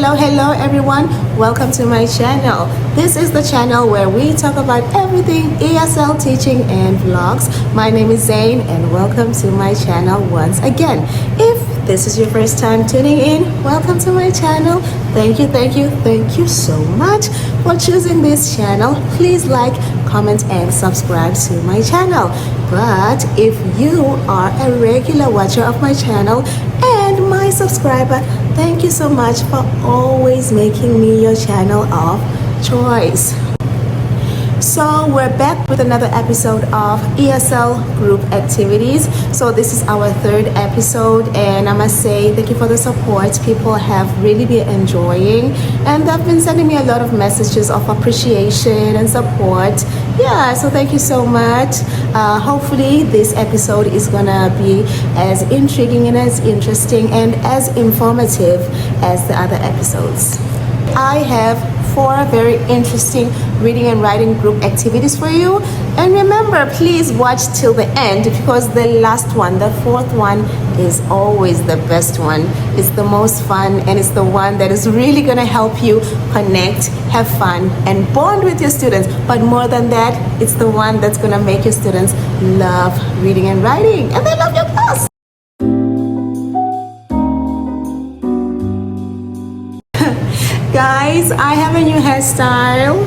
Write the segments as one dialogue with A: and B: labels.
A: Hello everyone. Welcome to my channel. This is the channel where we talk about everything ESL teaching and vlogs. My name is Zane and welcome to my channel once again. If this is your first time tuning in, welcome to my channel. Thank you so much for choosing this channel. Please like, comment and subscribe to my channel. But if you are a regular watcher of my channel and my subscriber, thank you so much for always making me your channel of choice. So we're back with another episode of ESL group activities. So this is our third episode and I must say thank you for the support. People have really been enjoying and they've been sending me a lot of messages of appreciation and support. Yeah, so thank you so much. Hopefully this episode is gonna be as intriguing and as interesting and as informative as the other episodes. I have 4 very interesting reading and writing group activities for you, and remember, please watch till the end because the last one, the 4th one, is always the best one. It's the most fun and it's the one that is really going to help you connect, have fun and bond with your students. But more than that, it's the one that's going to make your students love reading and writing and they love your class. Guys, I have a new hairstyle,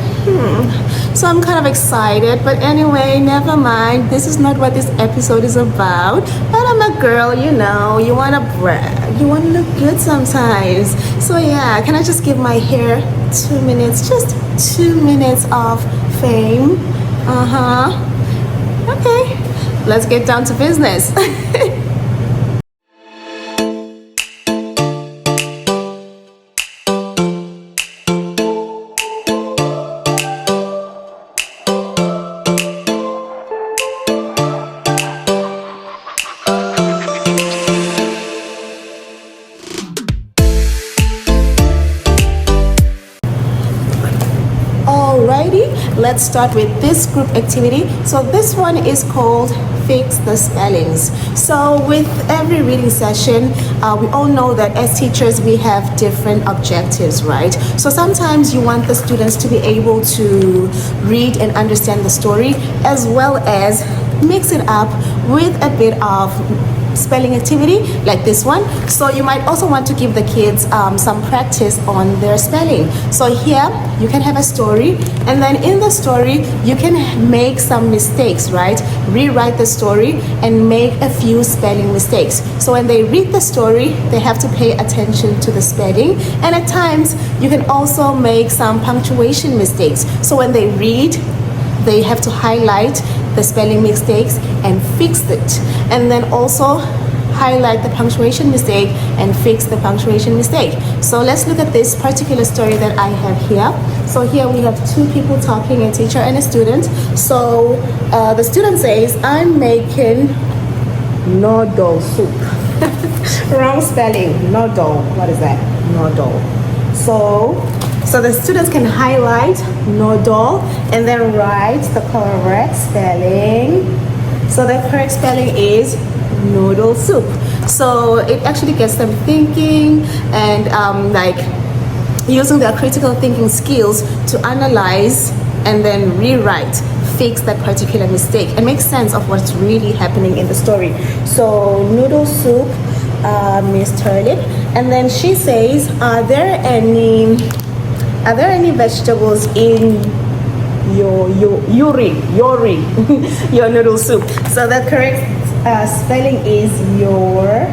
A: so I'm kind of excited, but anyway, never mind. This is not what this episode is about, but I'm a girl, you know, you want to brag, you want to look good sometimes. So yeah, can I just give my hair 2 minutes, just 2 minutes of fame? Okay, let's get down to business. Let's start with this group activity. So this one is called Fix the Spellings. So with every reading session, we all know that as teachers we have different objectives, right? So sometimes you want the students to be able to read and understand the story as well as mix it up with a bit of spelling activity like this one. So you might also want to give the kids some practice on their spelling. So here you can have a story, and then in the story you can make some mistakes, right? Rewrite the story and make a few spelling mistakes. So when they read the story, they have to pay attention to the spelling, and at times you can also make some punctuation mistakes. So when they read, they have to highlight the spelling mistakes and fix it, and then also highlight the punctuation mistake and fix the punctuation mistake. So let's look at this particular story that I have here. So here we have 2 people talking, a teacher and a student. So the student says, I'm making noodle soup. Wrong spelling, noodle. What is that? Noodle. So the students can highlight noodle and then write the correct spelling. So the correct spelling is noodle soup. So it actually gets them thinking and like using their critical thinking skills to analyze and then rewrite, fix that particular mistake and make sense of what's really happening in the story. So noodle soup, Miss Turlip, and then she says, are there any vegetables in your your noodle soup? So the correct spelling is your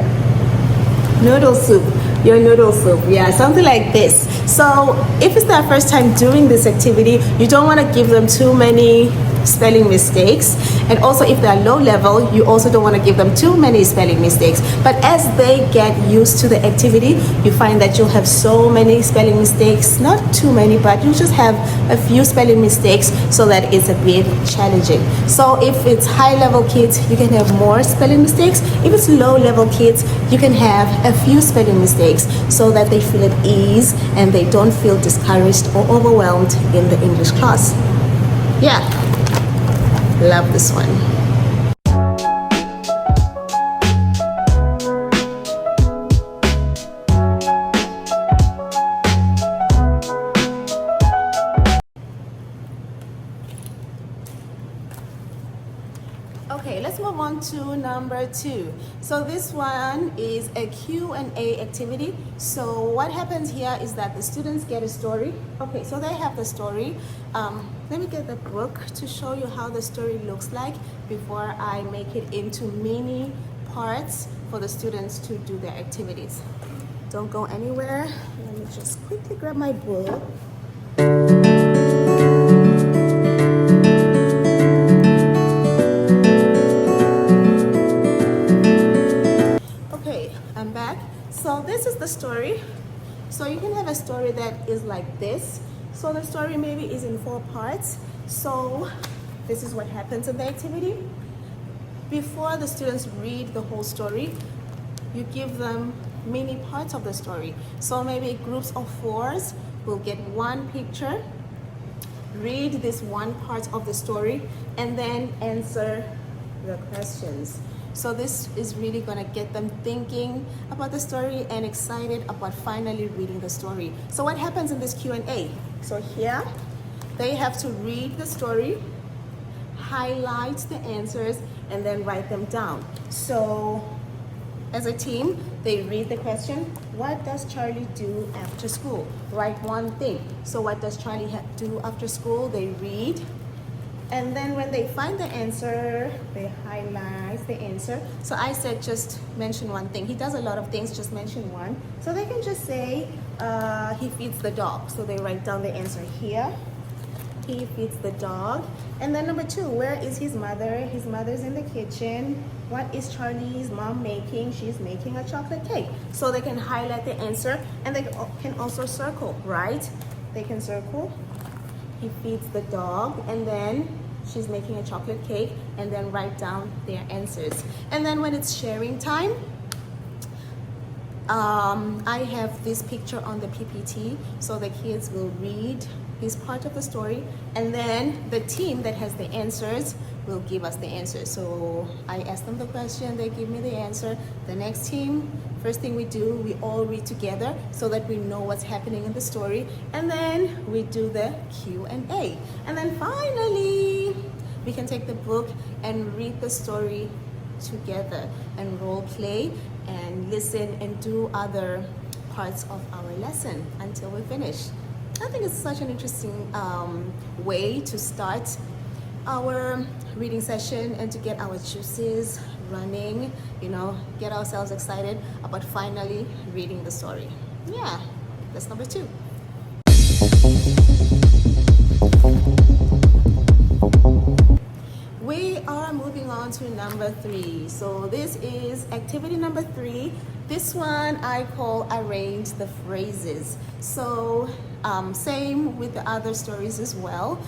A: noodle soup. Your noodle soup, yeah, something like this. So if it's their first time doing this activity, you don't want to give them too many spelling mistakes, and also if they're low level, you also don't want to give them too many spelling mistakes. But as they get used to the activity, you find that you'll have so many spelling mistakes, not too many, but you just have a few spelling mistakes, so that it's a bit challenging. So if it's high level kids, you can have more spelling mistakes. If it's low level kids, you can have a few spelling mistakes so that they feel at ease and they don't feel discouraged or overwhelmed in the English class. Yeah. Love this one. to number 2. So this one is a Q&A activity. So what happens here is that the students get a story. Okay, so they have the story. Let me get the book to show you how the story looks like before I make it into mini parts for the students to do their activities. Don't go anywhere. Let me just quickly grab my book. Okay, I'm back. So this is the story. So you can have a story that is like this. So the story maybe is in 4 parts. So this is what happens in the activity. Before the students read the whole story, you give them mini parts of the story. So maybe groups of 4s will get one picture, read this one part of the story, and then answer the questions. So this is really gonna get them thinking about the story and excited about finally reading the story. So what happens in this Q&A? So here, they have to read the story, highlight the answers, and then write them down. So as a team, they read the question, what does Charlie do after school? Write one thing. So what does Charlie do after school? They read. And then when they find the answer, they highlight the answer. So I said just mention one thing. He does a lot of things, just mention one. So they can just say he feeds the dog. So they write down the answer here. He feeds the dog. And then number 2, where is his mother? His mother's in the kitchen. What is Charlie's mom making? She's making a chocolate cake. So they can highlight the answer, and they can also circle, right? They can circle. He feeds the dog, and then she's making a chocolate cake, and then write down their answers. And then when it's sharing time, I have this picture on the PPT, so the kids will read this part of the story, and then the team that has the answers will give us the answers. So I ask them the question, they give me the answer. The next team, first thing we do, we all read together so that we know what's happening in the story, and then we do the Q&A. And then finally, we can take the book and read the story together and role play and listen and do other parts of our lesson until we finish. I think it's such an interesting way to start our reading session and to get our juices running, you know, get ourselves excited about finally reading the story. Yeah, that's number 2. We are moving on to number 3. So this is activity number 3. This one I call arrange the phrases. So same with the other stories as well.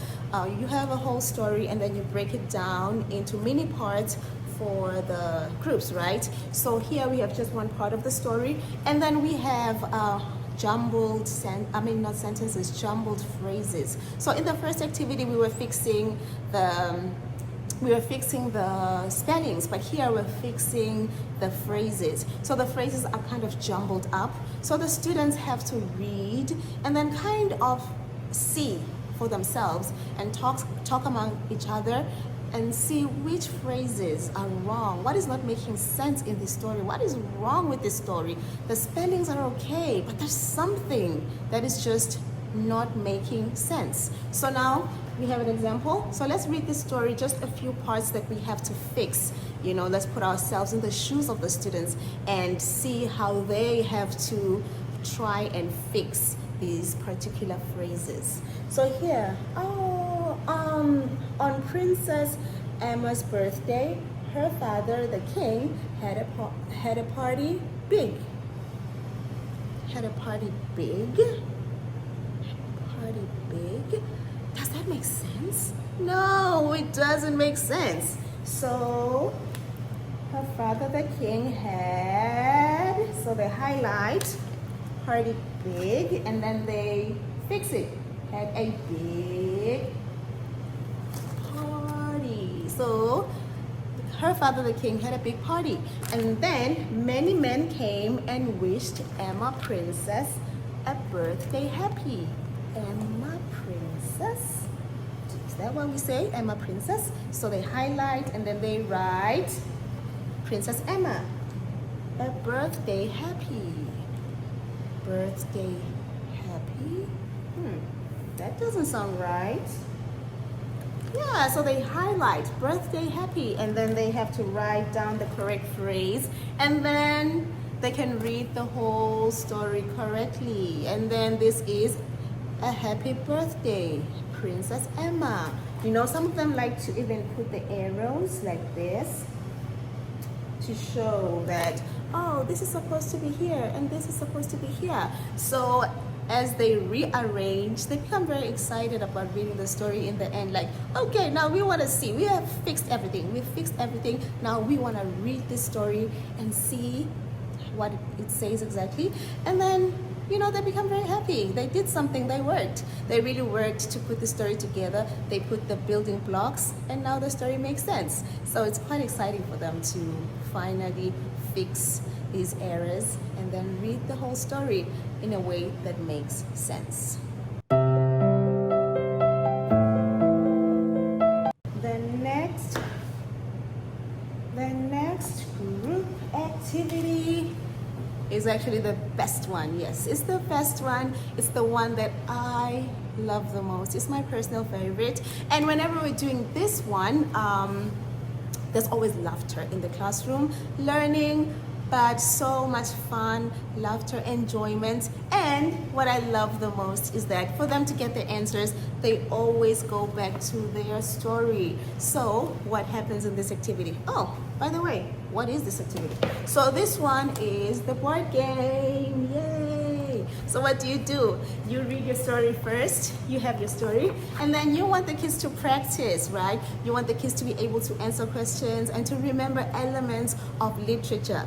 A: You have a whole story and then you break it down into mini parts for the groups, right? So here we have just one part of the story, and then we have jumbled jumbled phrases. So in the first activity we were fixing the spellings, but here we're fixing the phrases. So the phrases are kind of jumbled up. So the students have to read and then kind of see for themselves and talk among each other and see which phrases are wrong. What is not making sense in this story? What is wrong with this story? The spellings are okay, but there's something that is just not making sense. So now we have an example. So let's read this story, just a few parts that we have to fix. You know, let's put ourselves in the shoes of the students and see how they have to try and fix these particular phrases. So here, on Princess Emma's birthday, her father, the king, had a party big. Had a party big? Party big? Does that make sense? No, it doesn't make sense. So her father, the king, had, so they highlight party big and then they fix it. Had a big party. So her father, the king, had a big party. And then many men came and wished Emma Princess a birthday happy. Emma Princess. Is that what we say? Emma Princess. So they highlight and then they write Princess Emma. A birthday happy. Birthday happy? That doesn't sound right. Yeah, so they highlight birthday happy and then they have to write down the correct phrase and then they can read the whole story correctly. And then this is a happy birthday, Princess Emma. You know, some of them like to even put the arrows like this to show that, oh, this is supposed to be here and this is supposed to be here. So as they rearrange, they become very excited about reading the story in the end. Like, okay, now we want to see. We have fixed everything. We've fixed everything. Now we want to read this story and see what it says exactly. And then, you know, they become very happy. They did something. They worked. They really worked to put the story together. They put the building blocks, and now the story makes sense. So it's quite exciting for them to finally fix these errors and then read the whole story in a way that makes sense. The next group activity is actually the best one. Yes, it's the best one. It's the one that I love the most. It's my personal favorite. And whenever we're doing this one, there's always laughter in the classroom, learning, but so much fun, laughter, enjoyment. And what I love the most is that for them to get the answers, they always go back to their story. So what happens in this activity? Oh, by the way, what is this activity? So this one is the board game. Yay! So what do? You read your story first, you have your story, and then you want the kids to practice, right? You want the kids to be able to answer questions and to remember elements of literature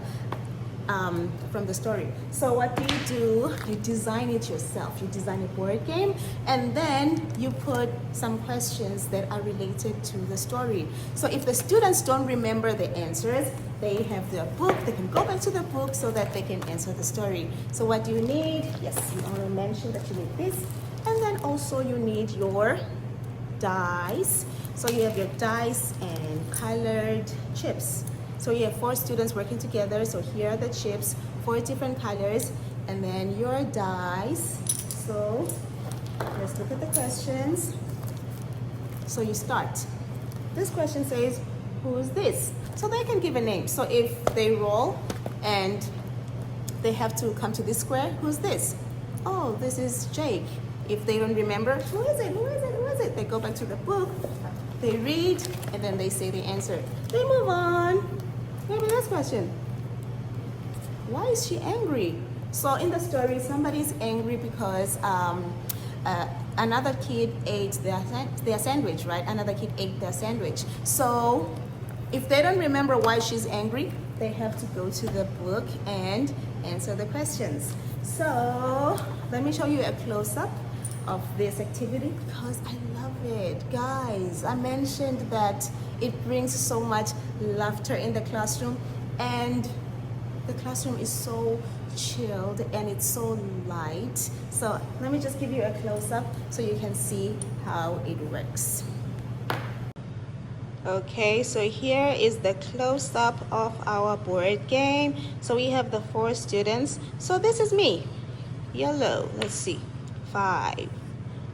A: from the story. So what do? You design it yourself. You design a board game and then you put some questions that are related to the story. So if the students don't remember the answers, they have their book. They can go back to the book so that they can answer the story. So what do you need? Yes, you want to mention that you need this. And then also you need your dice. So you have your dice and colored chips. So you have 4 students working together. So here are the chips, 4 different colors, and then your dice. So let's look at the questions. So you start. This question says, who is this? So they can give a name. So if they roll and they have to come to this square, who's this? Oh, this is Jake. If they don't remember, who is it? Who is it? Who is it? They go back to the book, they read, and then they say the answer. They move on. Maybe this question. Why is she angry? So in the story, somebody's angry because another kid ate their sandwich, right? Another kid ate their sandwich. So if they don't remember why she's angry, they have to go to the book and answer the questions. So let me show you a close-up of this activity because I love it. Guys, I mentioned that it brings so much laughter in the classroom, and the classroom is so chilled and it's so light. So let me just give you a close-up so you can see how it works. Okay, so here is the close-up of our board game. So we have the 4 students. So this is me, yellow. Let's see, 5.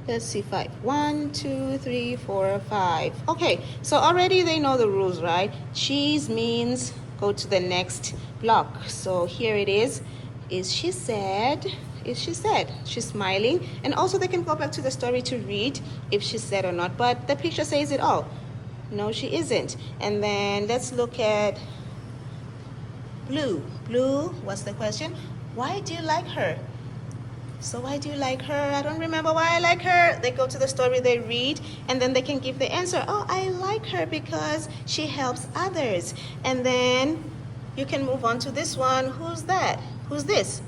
A: Let's see, 5. 1, 2, 3, 4, 5. Okay, so already they know the rules, right? Cheese means go to the next block. So here it is. Is she sad? Is she sad? She's smiling. And also they can go back to the story to read if she's sad or not. But the picture says it all. No, she isn't. And then let's look at blue. Blue, what's the question? Why do you like her? So why do you like her? I don't remember why I like her. They go to the story, they read, and then they can give the answer. Oh, I like her because she helps others. And then you can move on to this one. Who's that? Who's this?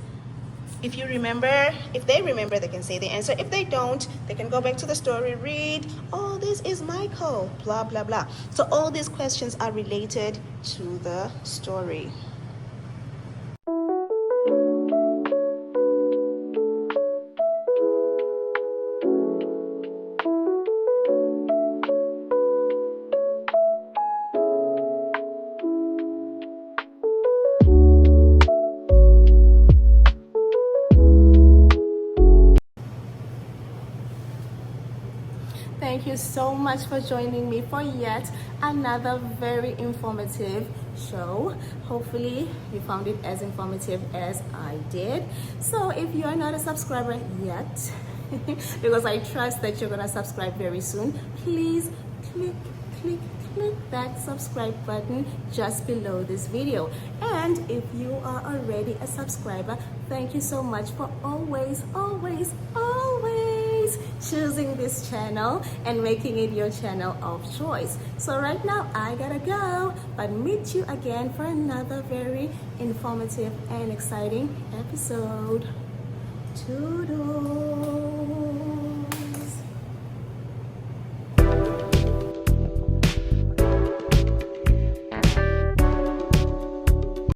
A: If you remember, if they remember, they can say the answer. If they don't, they can go back to the story, read. Oh, this is Michael, blah, blah, blah. So all these questions are related to the story. thank you so much for joining me for yet another very informative show. Hopefully you found it as informative as I did. So if you are not a subscriber yet, because I trust that you're gonna subscribe very soon, please click that subscribe button just below this video. And if you are already a subscriber, thank you so much for always choosing this channel and making it your channel of choice. So right now I gotta go, but meet you again for another very informative and exciting episode. Toodles.